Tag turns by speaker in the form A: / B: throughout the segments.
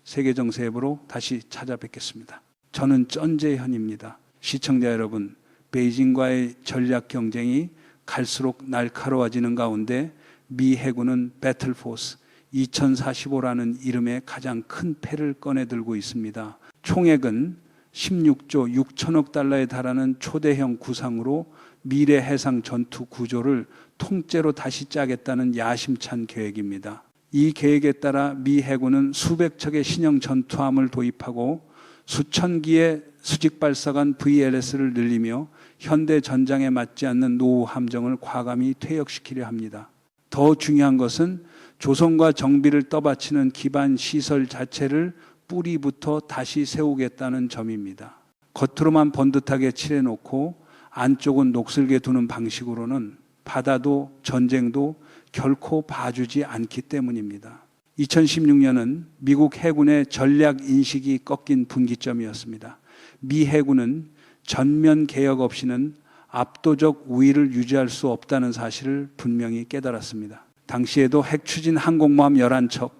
A: 세계정세협으로 다시 찾아뵙겠습니다. 저는 전재현입니다. 시청자 여러분, 베이징과의 전략 경쟁이 갈수록 날카로워지는 가운데 미 해군은 배틀포스 2045라는 이름의 가장 큰 패를 꺼내들고 있습니다. 총액은 16조 6천억 달러에 달하는 초대형 구상으로 미래 해상 전투 구조를 통째로 다시 짜겠다는 야심찬 계획입니다. 이 계획에 따라 미 해군은 수백 척의 신형 전투함을 도입하고 수천 기의 수직 발사관 VLS를 늘리며 현대 전장에 맞지 않는 노후 함정을 과감히 퇴역시키려 합니다. 더 중요한 것은 조성과 정비를 떠받치는 기반 시설 자체를 뿌리부터 다시 세우겠다는 점입니다. 겉으로만 번듯하게 칠해놓고 안쪽은 녹슬게 두는 방식으로는 바다도 전쟁도 결코 봐주지 않기 때문입니다. 2016년은 미국 해군의 전략 인식이 꺾인 분기점이었습니다. 미 해군은 전면 개혁 없이는 압도적 우위를 유지할 수 없다는 사실을 분명히 깨달았습니다. 당시에도 핵 추진 항공모함 11척,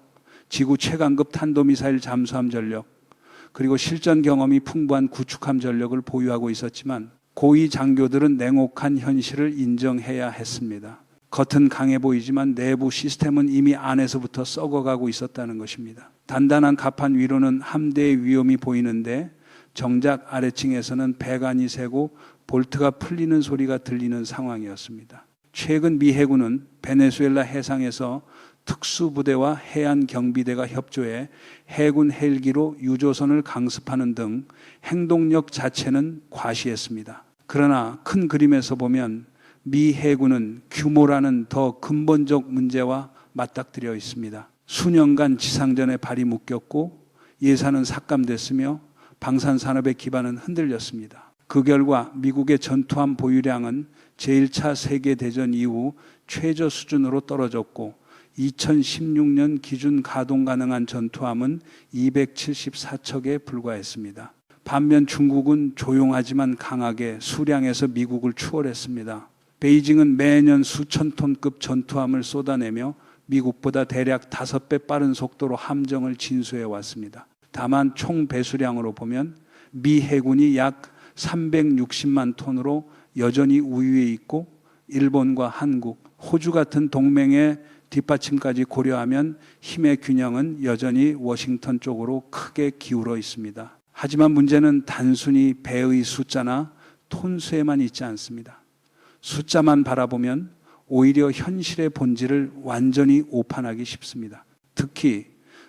A: 지구 최강급 탄도미사일 잠수함 전력, 그리고 실전 경험이 풍부한 구축함 전력을 보유하고 있었지만 고위 장교들은 냉혹한 현실을 인정해야 했습니다. 겉은 강해 보이지만 내부 시스템은 이미 안에서부터 썩어가고 있었다는 것입니다. 단단한 갑판 위로는 함대의 위험이 보이는데 정작 아래층에서는 배관이 새고 볼트가 풀리는 소리가 들리는 상황이었습니다. 최근 미 해군은 베네수엘라 해상에서 특수부대와 해안경비대가 협조해 해군 헬기로 유조선을 강습하는 등 행동력 자체는 과시했습니다. 그러나 큰 그림에서 보면 미 해군은 규모라는 더 근본적 문제와 맞닥뜨려 있습니다. 수년간 지상전에 발이 묶였고 예산은 삭감됐으며 방산산업의 기반은 흔들렸습니다. 그 결과 미국의 전투함 보유량은 제1차 세계대전 이후 최저 수준으로 떨어졌고 2016년 기준 가동 가능한 전투함은 274척에 불과했습니다. 반면 중국은 조용하지만 강하게 수량에서 미국을 추월했습니다. 베이징은 매년 수천 톤급 전투함을 쏟아내며 미국보다 대략 5배 빠른 속도로 함정을 진수해 왔습니다. 다만 총 배수량으로 보면 미 해군이 약 360만 톤으로 여전히 우위에 있고 일본과 한국, 호주 같은 동맹의 뒷받침까지 고려하면 힘의 균형은 여전히 워싱턴 쪽으로 크게 기울어 있습니다. 하지만 문제는 단순히 배의 숫자나 톤수에만 있지 않습니다. 숫자만 바라보면 오히려 현실의 본질을 완전히 오판하기 쉽습니다. 특히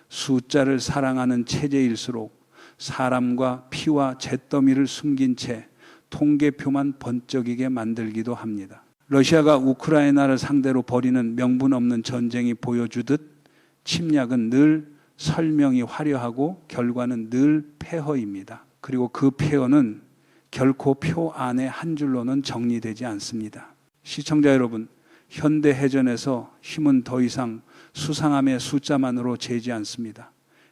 A: 숫자를 사랑하는 체제일수록 사람과 피와 잿더미를 숨긴 채 통계표만 번쩍이게 만들기도 합니다. 러시아가 우크라이나를 상대로 벌이는 명분 없는 전쟁이 보여주듯 침략은 늘 설명이 화려하고 결과는 늘 폐허입니다. 그리고 그 폐허는 결코 표 안에 한 줄로는 정리되지 않습니다. 시청자 여러분, 현대 해전에서 힘은 더 이상 수상함의 숫자만으로 재지 않습니다.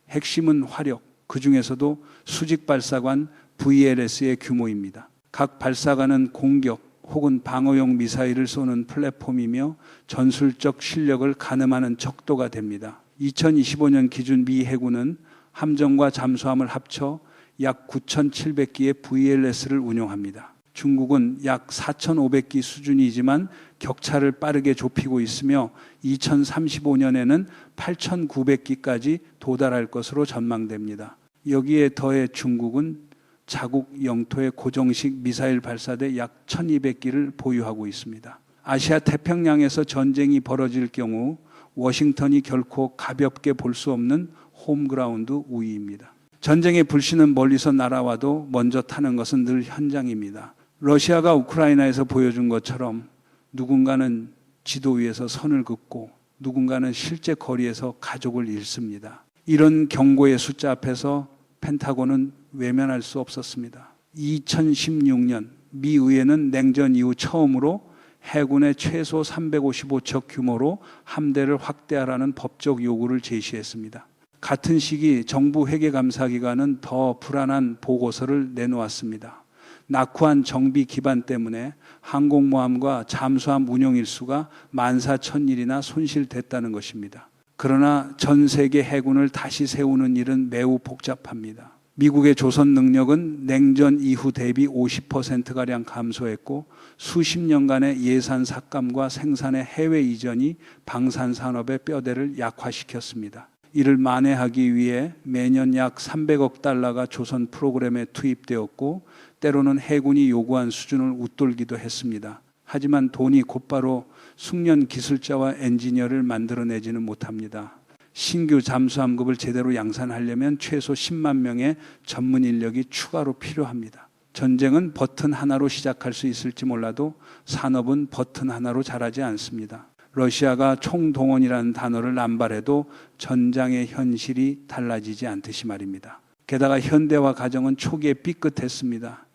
A: 핵심은 화력, 그 중에서도 수직 발사관 VLS의 규모입니다. 각 발사관은 공격 혹은 방어용 미사일을 쏘는 플랫폼이며 전술적 실력을 가늠하는 척도가 됩니다. 2025년 기준 미 해군은 함정과 잠수함을 합쳐 약 9,700기의 VLS를 운용합니다. 중국은 약 4,500기 수준이지만 격차를 빠르게 좁히고 있으며 2035년에는 8,900기까지 도달할 것으로 전망됩니다. 여기에 더해 중국은 자국 영토의 고정식 미사일 발사대 약 1,200기를 보유하고 있습니다. 아시아 태평양에서 전쟁이 벌어질 경우 워싱턴이 결코 가볍게 볼 수 없는 홈그라운드 우위입니다. 전쟁의 불씨는 멀리서 날아와도 먼저 타는 것은 늘 현장입니다. 러시아가 우크라이나에서 보여준 것처럼 누군가는 지도 위에서 선을 긋고 누군가는 실제 거리에서 가족을 잃습니다. 이런 경고의 숫자 앞에서 펜타곤은 외면할 수 없었습니다. 2016년 미 의회는 냉전 이후 처음으로 해군의 최소 355척 규모로 함대를 확대하라는 법적 요구를 제시했습니다. 같은 시기 정부 회계감사기관은 더 불안한 보고서를 내놓았습니다. 낙후한 정비 기반 때문에 항공모함과 잠수함 운용 일수가 14,000일이나 손실됐다는 것입니다. 그러나 전 세계 해군을 다시 세우는 일은 매우 복잡합니다. 미국의 조선 능력은 냉전 이후 대비 50%가량 감소했고 수십 년간의 예산 삭감과 생산의 해외 이전이 방산 산업의 뼈대를 약화시켰습니다. 이를 만회하기 위해 매년 약 300억 달러가 조선 프로그램에 투입되었고 때로는 해군이 요구한 수준을 웃돌기도 했습니다. 하지만 돈이 곧바로 숙련 기술자와 엔지니어를 만들어내지는 못합니다. 신규 잠수함급을 제대로 양산하려면 최소 10만 명의 전문 인력이 추가로 필요합니다. 전쟁은 버튼 하나로 시작할 수 있을지 몰라도 산업은 버튼 하나로 자라지 않습니다. 러시아가 총동원이라는 단어를 남발해도 전장의 현실이 달라지지 않듯이 말입니다. 게다가 현대화 과정은 초기에 삐끗했습니다.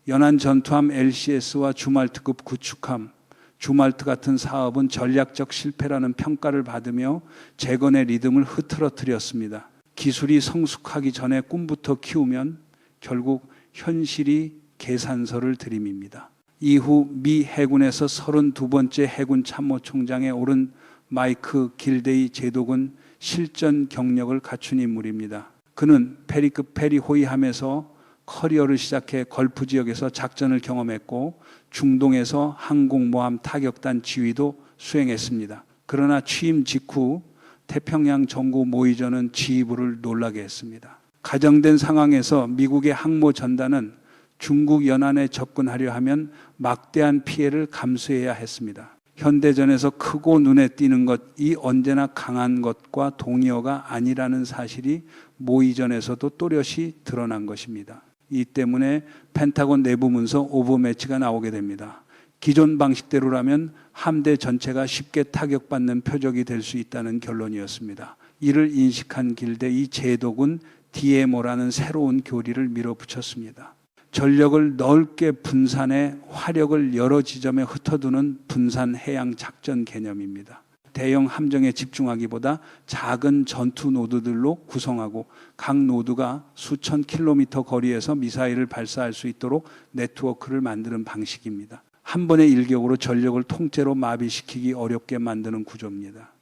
A: 연안 전투함 LCS와 주말트급 구축함, 주말트 같은 사업은 전략적 실패라는 평가를 받으며 재건의 리듬을 흐트러뜨렸습니다. 기술이 성숙하기 전에 꿈부터 키우면 결국 현실이 계산서를 들이밉니다. 이후 미 해군에서 32번째 해군 참모총장에 오른 마이크 길데이 제독은 실전 경력을 갖춘 인물입니다. 그는 페리급 페리호이함에서 커리어를 시작해 걸프 지역에서 작전을 경험했고 중동에서 항공모함 타격단 지휘도 수행했습니다. 그러나 취임 직후 태평양 정구 모의전은 지휘부를 놀라게 했습니다. 가정된 상황에서 미국의 항모 전단은 중국 연안에 접근하려 하면 막대한 피해를 감수해야 했습니다. 현대전에서 크고 눈에 띄는 것이 언제나 강한 것과 동의어가 아니라는 사실이 모의전에서도 또렷이 드러난 것입니다. 이 때문에 펜타곤 내부 문서 오버매치가 나오게 됩니다. 기존 방식대로라면 함대 전체가 쉽게 타격받는 표적이 될 수 있다는 결론이었습니다. 이를 인식한 길데이 제독은 DMO라는 새로운 교리를 밀어붙였습니다. 전력을 넓게 분산해 화력을 여러 지점에 흩어두는 분산 해양 작전 개념입니다. 대형 함정에 집중하기보다 작은 전투 노드들로 구성하고 각 노드가 수천 킬로미터 거리에서 미사일을 발사할 수 있도록 네트워크를 만드는 방식입니다. 한 번의 일격으로 전력을 통째로 마비시키기 어렵게 만드는 구조입니다.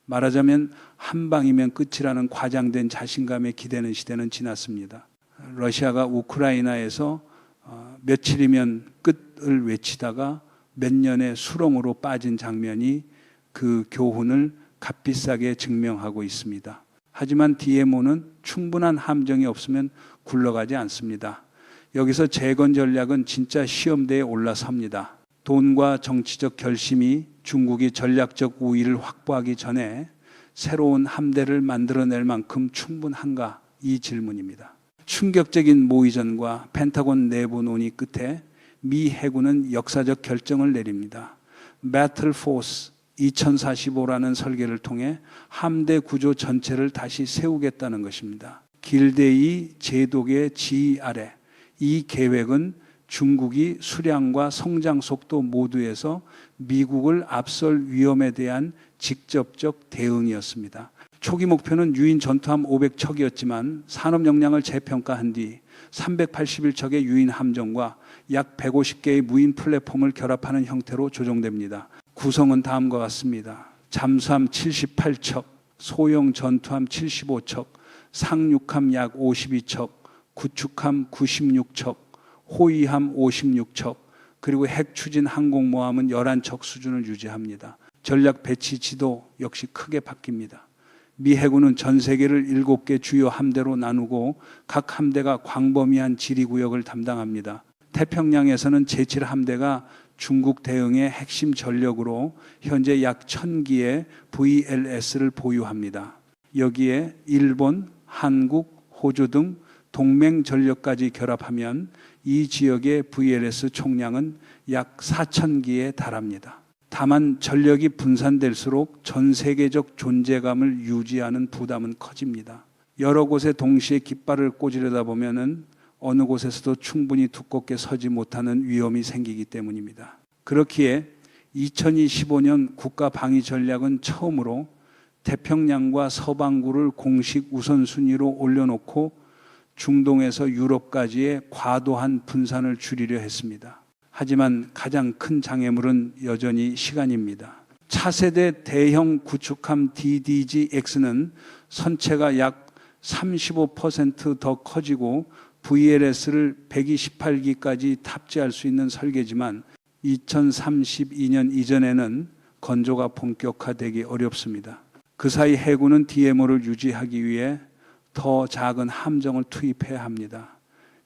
A: 말하자면 한 방이면 끝이라는 과장된 자신감에 기대는 시대는 지났습니다. 러시아가 우크라이나에서 며칠이면 끝을 외치다가 몇 년의 수렁으로 빠진 장면이 그 교훈을 값비싸게 증명하고 있습니다. 하지만 DMO는 충분한 함정이 없으면 굴러가지 않습니다. 여기서 재건 전략은 진짜 시험대에 올라섭니다. 돈과 정치적 결심이 중국이 전략적 우위를 확보하기 전에 새로운 함대를 만들어낼 만큼 충분한가? 이 질문입니다. 충격적인 모의전과 펜타곤 내부 논의 끝에 미 해군은 역사적 결정을 내립니다. Battle Force 2045라는 설계를 통해 함대 구조 전체를 다시 세우겠다는 것입니다. 길데이 제독의 지휘 아래 이 계획은 중국이 수량과 성장 속도 모두에서 미국을 앞설 위험에 대한 직접적 대응이었습니다. 초기 목표는 유인 전투함 500척이었지만 산업 역량을 재평가한 뒤 381척의 유인 함정과 약 150개의 무인 플랫폼을 결합하는 형태로 조정됩니다. 구성은 다음과 같습니다. 잠수함 78척, 소형 전투함 75척, 상륙함 약 52척, 구축함 96척, 호위함 56척, 그리고 핵추진 항공모함은 11척 수준을 유지합니다. 전략 배치 지도 역시 크게 바뀝니다. 미 해군은 전 세계를 7개 주요 함대로 나누고 각 함대가 광범위한 지리구역을 담당합니다. 태평양에서는 제7함대가 중국 대응의 핵심 전력으로 현재 약 1000기의 VLS를 보유합니다. 여기에 일본, 한국, 호주 등 동맹 전력까지 결합하면 이 지역의 VLS 총량은 약 4000기에 달합니다. 다만 전력이 분산될수록 전 세계적 존재감을 유지하는 부담은 커집니다. 여러 곳에 동시에 깃발을 꽂으려다 보면은 어느 곳에서도 충분히 두껍게 서지 못하는 위험이 생기기 때문입니다. 그렇기에 2025년 국가방위 전략은 처음으로 태평양과 서방구를 공식 우선순위로 올려놓고 중동에서 유럽까지의 과도한 분산을 줄이려 했습니다. 하지만 가장 큰 장애물은 여전히 시간입니다. 차세대 대형 구축함 DDG-X는 선체가 약 35% 더 커지고 VLS를 128기까지 탑재할 수 있는 설계지만 2032년 이전에는 건조가 본격화되기 어렵습니다. 그 사이 해군은 DMO를 유지하기 위해 더 작은 함정을 투입해야 합니다.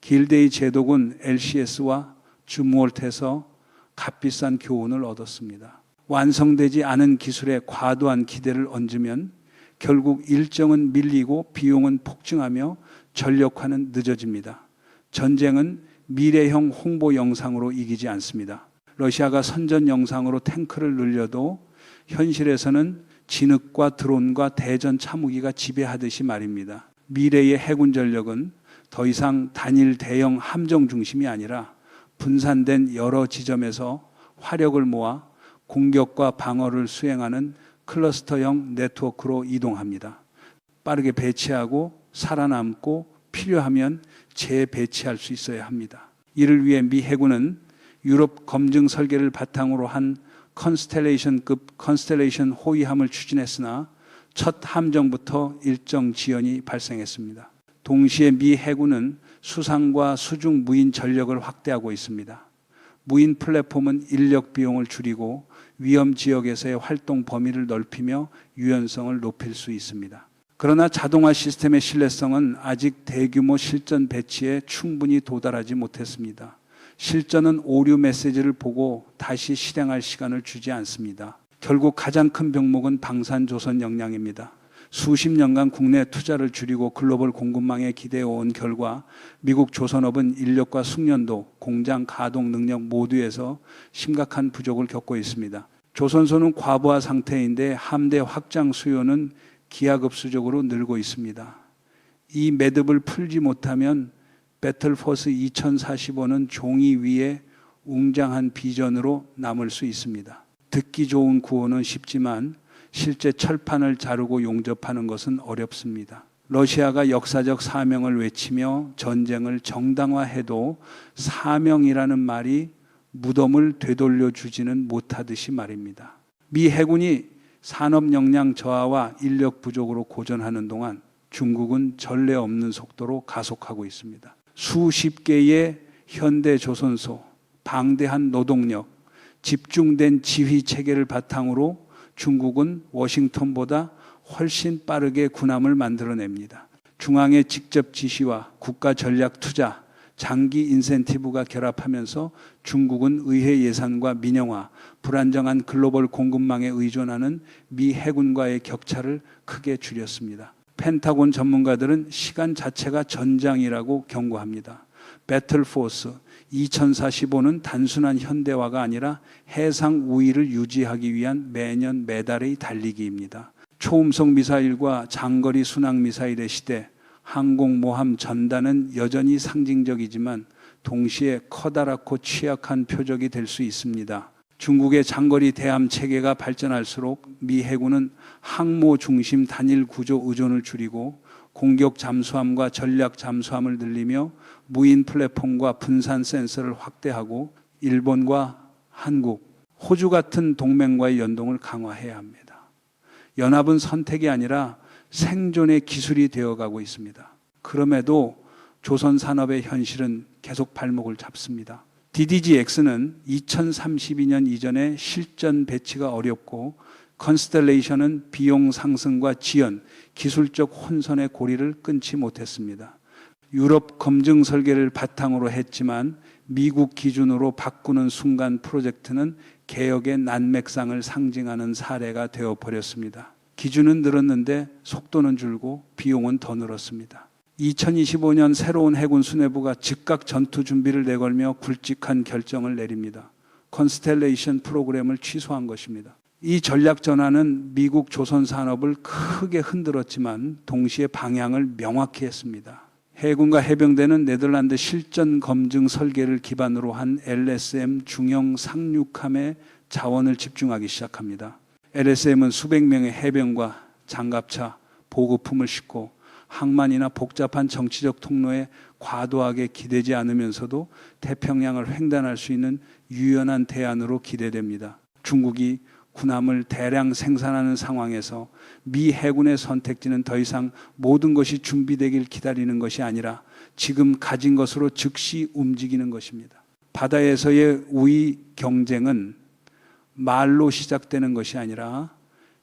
A: 길데이 제독은 LCS와 줌월트에서 값비싼 교훈을 얻었습니다. 완성되지 않은 기술에 과도한 기대를 얹으면 결국 일정은 밀리고 비용은 폭증하며 전력화는 늦어집니다. 전쟁은 미래형 홍보 영상으로 이기지 않습니다. 러시아가 선전 영상으로 탱크를 늘려도 현실에서는 진흙과 드론과 대전 참무기가 지배하듯이 말입니다. 미래의 해군 전력은 더 이상 단일 대형 함정 중심이 아니라 분산된 여러 지점에서 화력을 모아 공격과 방어를 수행하는 클러스터형 네트워크로 이동합니다. 빠르게 배치하고 살아남고 필요하면 재배치할 수 있어야 합니다. 이를 위해 미 해군은 유럽 검증 설계를 바탕으로 한 컨스텔레이션급 컨스텔레이션 호위함을 추진했으나 첫 함정부터 일정 지연이 발생했습니다. 동시에 미 해군은 수상과 수중 무인 전력을 확대하고 있습니다. 무인 플랫폼은 인력 비용을 줄이고 위험 지역에서의 활동 범위를 넓히며 유연성을 높일 수 있습니다. 그러나 자동화 시스템의 신뢰성은 아직 대규모 실전 배치에 충분히 도달하지 못했습니다. 실전은 오류 메시지를 보고 다시 실행할 시간을 주지 않습니다. 결국 가장 큰 병목은 방산조선 역량입니다. 수십 년간 국내 투자를 줄이고 글로벌 공급망에 기대해온 결과 미국 조선업은 인력과 숙련도, 공장 가동 능력 모두에서 심각한 부족을 겪고 있습니다. 조선소는 과부하 상태인데 함대 확장 수요는 기하급수적으로 늘고 있습니다. 이 매듭을 풀지 못하면 배틀포스 2045는 종이 위에 웅장한 비전으로 남을 수 있습니다. 듣기 좋은 구호는 쉽지만 실제 철판을 자르고 용접하는 것은 어렵습니다. 러시아가 역사적 사명을 외치며 전쟁을 정당화해도 사명이라는 말이 무덤을 되돌려 주지는 못하듯이 말입니다. 미 해군이 산업 역량 저하와 인력 부족으로 고전하는 동안 중국은 전례 없는 속도로 가속하고 있습니다. 수십 개의 현대 조선소, 방대한 노동력, 집중된 지휘 체계를 바탕으로 중국은 워싱턴보다 훨씬 빠르게 군함을 만들어냅니다. 중앙의 직접 지시와 국가 전략 투자, 장기 인센티브가 결합하면서 중국은 의회 예산과 민영화, 불안정한 글로벌 공급망에 의존하는 미 해군과의 격차를 크게 줄였습니다. 펜타곤 전문가들은 시간 자체가 전장이라고 경고합니다. 배틀포스 2045는 단순한 현대화가 아니라 해상 우위를 유지하기 위한 매년 매달의 달리기입니다. 초음속 미사일과 장거리 순항 미사일의 시대, 항공모함 전단은 여전히 상징적이지만 동시에 커다랗고 취약한 표적이 될 수 있습니다. 중국의 장거리 대함 체계가 발전할수록 미 해군은 항모 중심 단일 구조 의존을 줄이고 공격 잠수함과 전략 잠수함을 늘리며 무인 플랫폼과 분산 센서를 확대하고 일본과 한국, 호주 같은 동맹과의 연동을 강화해야 합니다. 연합은 선택이 아니라 생존의 기술이 되어가고 있습니다. 그럼에도 조선 산업의 현실은 계속 발목을 잡습니다. DDG-X는 2032년 이전에 실전 배치가 어렵고 컨스텔레이션은 비용 상승과 지연, 기술적 혼선의 고리를 끊지 못했습니다. 유럽 검증 설계를 바탕으로 했지만 미국 기준으로 바꾸는 순간 프로젝트는 개혁의 난맥상을 상징하는 사례가 되어버렸습니다. 기준은 늘었는데 속도는 줄고 비용은 더 늘었습니다. 2025년 새로운 해군 수뇌부가 즉각 전투 준비를 내걸며 굵직한 결정을 내립니다. 컨스텔레이션 프로그램을 취소한 것입니다. 이 전략 전환은 미국 조선 산업을 크게 흔들었지만 동시에 방향을 명확히 했습니다. 해군과 해병대는 네덜란드 실전 검증 설계를 기반으로 한 LSM 중형 상륙함에 자원을 집중하기 시작합니다. LSM은 수백 명의 해병과 장갑차, 보급품을 싣고 항만이나 복잡한 정치적 통로에 과도하게 기대지 않으면서도 태평양을 횡단할 수 있는 유연한 대안으로 기대됩니다. 중국이 군함을 대량 생산하는 상황에서 미 해군의 선택지는 더 이상 모든 것이 준비되길 기다리는 것이 아니라 지금 가진 것으로 즉시 움직이는 것입니다. 바다에서의 우위 경쟁은 말로 시작되는 것이 아니라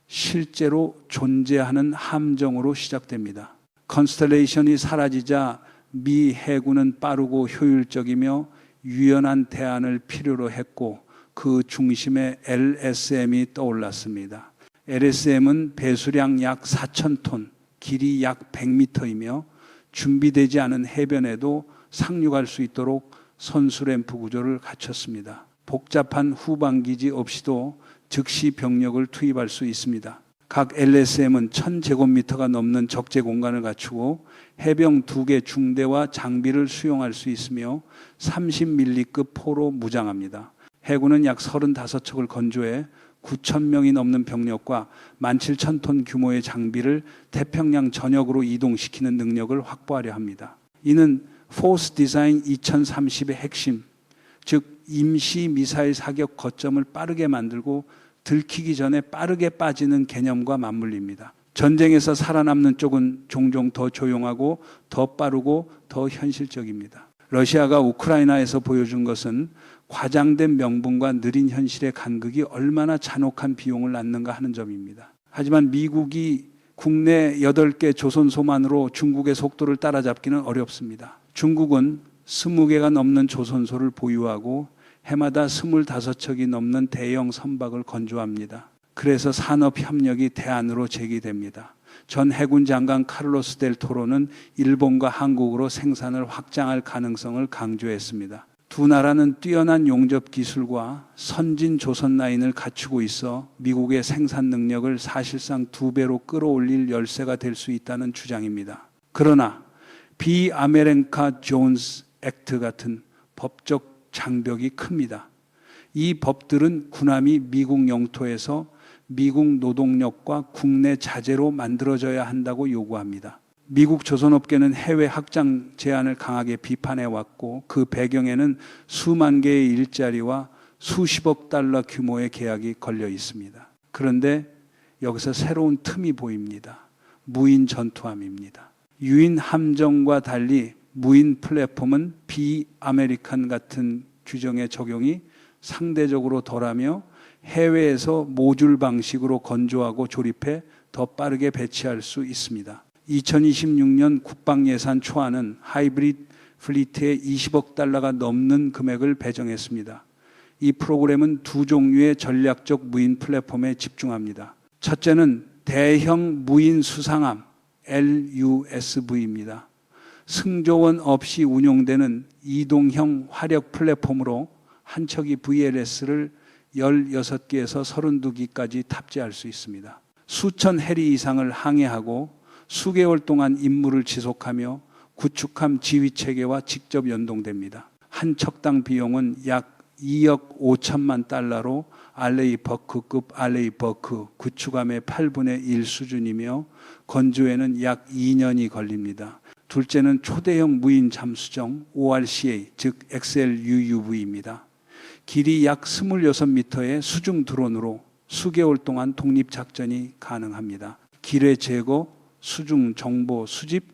A: 실제로 존재하는 함정으로 시작됩니다. 컨스텔레이션이 사라지자 미 해군은 빠르고 효율적이며 유연한 대안을 필요로 했고 그 중심에 LSM이 떠올랐습니다. LSM은 배수량 약 4,000톤, 길이 약 100m이며 준비되지 않은 해변에도 상륙할 수 있도록 선수램프 구조를 갖췄습니다. 복잡한 후방기지 없이도 즉시 병력을 투입할 수 있습니다. 각 LSM은 1000제곱미터가 넘는 적재 공간을 갖추고 해병 2개 중대와 장비를 수용할 수 있으며 30밀리급 포로 무장합니다. 해군은 약 35척을 건조해 9,000명이 넘는 병력과 17,000톤 규모의 장비를 태평양 전역으로 이동시키는 능력을 확보하려 합니다. 이는 포스 디자인 2030의 핵심, 즉 임시 미사일 사격 거점을 빠르게 만들고 들키기 전에 빠르게 빠지는 개념과 맞물립니다. 전쟁에서 살아남는 쪽은 종종 더 조용하고 더 빠르고 더 현실적입니다. 러시아가 우크라이나에서 보여준 것은 과장된 명분과 느린 현실의 간극이 얼마나 잔혹한 비용을 낳는가 하는 점입니다. 하지만 미국이 국내 8개 조선소만으로 중국의 속도를 따라잡기는 어렵습니다. 중국은 20개가 넘는 조선소를 보유하고 해마다 25척이 넘는 대형 선박을 건조합니다. 그래서 산업협력이 대안으로 제기됩니다. 전 해군 장관 카를로스 델 토로는 일본과 한국으로 생산을 확장할 가능성을 강조했습니다. 두 나라는 뛰어난 용접 기술과 선진 조선 라인을 갖추고 있어 미국의 생산 능력을 사실상 2배로 끌어올릴 열쇠가 될 수 있다는 주장입니다. 그러나 비아메리카 존스 액트 같은 법적 장벽이 큽니다. 이 법들은 군함이 미국 영토에서 미국 노동력과 국내 자재로 만들어져야 한다고 요구합니다. 미국 조선업계는 해외 확장 제한을 강하게 비판해왔고 그 배경에는 수만 개의 일자리와 수십억 달러 규모의 계약이 걸려 있습니다. 그런데 여기서 새로운 틈이 보입니다. 무인 전투함입니다. 유인 함정과 달리 무인 플랫폼은 비아메리칸 같은 규정의 적용이 상대적으로 덜하며 해외에서 모듈 방식으로 건조하고 조립해 더 빠르게 배치할 수 있습니다. 2026년 국방예산 초안은 하이브리드 플리트에 20억 달러가 넘는 금액을 배정했습니다. 이 프로그램은 두 종류의 전략적 무인 플랫폼에 집중합니다. 첫째는 대형 무인 수상함 LUSV입니다. 승조원 없이 운용되는 이동형 화력 플랫폼으로 한 척이 VLS를 16개에서 32기까지 탑재할 수 있습니다. 수천 해리 이상을 항해하고 수개월 동안 임무를 지속하며 구축함 지휘체계와 직접 연동됩니다. 한 척당 비용은 약 2억 5천만 달러로 알레이 버크급 알레이 버크 구축함의 8분의 1 수준이며 건조에는 약 2년이 걸립니다. 둘째는 초대형 무인 잠수정 ORCA 즉 XLUUV입니다. 길이 약 26m의 수중 드론으로 수개월 동안 독립작전이 가능합니다. 기뢰 제거, 수중 정보 수집,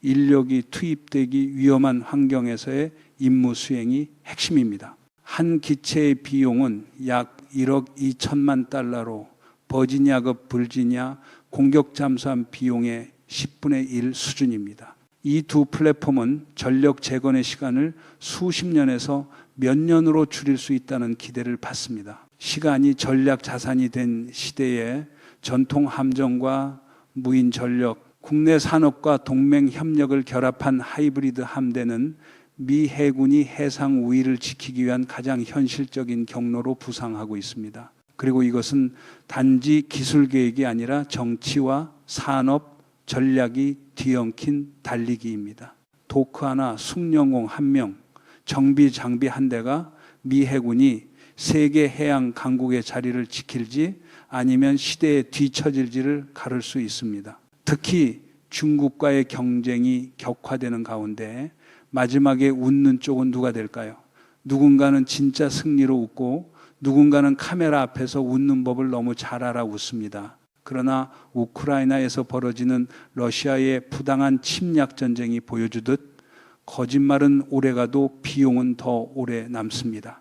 A: 인력이 투입되기 위험한 환경에서의 임무 수행이 핵심입니다. 한 기체의 비용은 약 1억 2천만 달러로 버지니아급 불지니아 공격 잠수함 비용의 10분의 1 수준입니다. 이 두 플랫폼은 전력 재건의 시간을 수십 년에서 몇 년으로 줄일 수 있다는 기대를 받습니다. 시간이 전략 자산이 된 시대에 전통 함정과 무인 전력, 국내 산업과 동맹 협력을 결합한 하이브리드 함대는 미 해군이 해상 우위를 지키기 위한 가장 현실적인 경로로 부상하고 있습니다. 그리고 이것은 단지 기술 계획이 아니라 정치와 산업, 전략이 뒤엉킨 달리기입니다. 도크 하나, 숭령공 1명, 정비 장비 한 대가 미 해군이 세계 해양 강국의 자리를 지킬지 아니면 시대에 뒤처질지를 가를 수 있습니다. 특히 중국과의 경쟁이 격화되는 가운데 마지막에 웃는 쪽은 누가 될까요? 누군가는 진짜 승리로 웃고 누군가는 카메라 앞에서 웃는 법을 너무 잘 알아 웃습니다. 그러나 우크라이나에서 벌어지는 러시아의 부당한 침략 전쟁이 보여주듯 거짓말은 오래가도 비용은 더 오래 남습니다.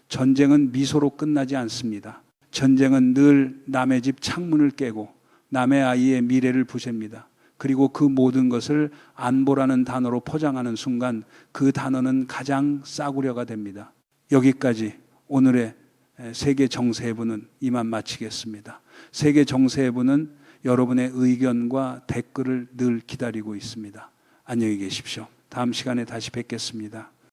A: 전쟁은 미소로 끝나지 않습니다. 전쟁은 늘 남의 집 창문을 깨고 남의 아이의 미래를 부쉈니다. 그리고 그 모든 것을 안보라는 단어로 포장하는 순간 그 단어는 가장 싸구려가 됩니다. 여기까지 오늘의 세계 정세해부는 이만 마치겠습니다. 세계 정세해부는 여러분의 의견과 댓글을 늘 기다리고 있습니다. 안녕히 계십시오. 다음 시간에 다시 뵙겠습니다.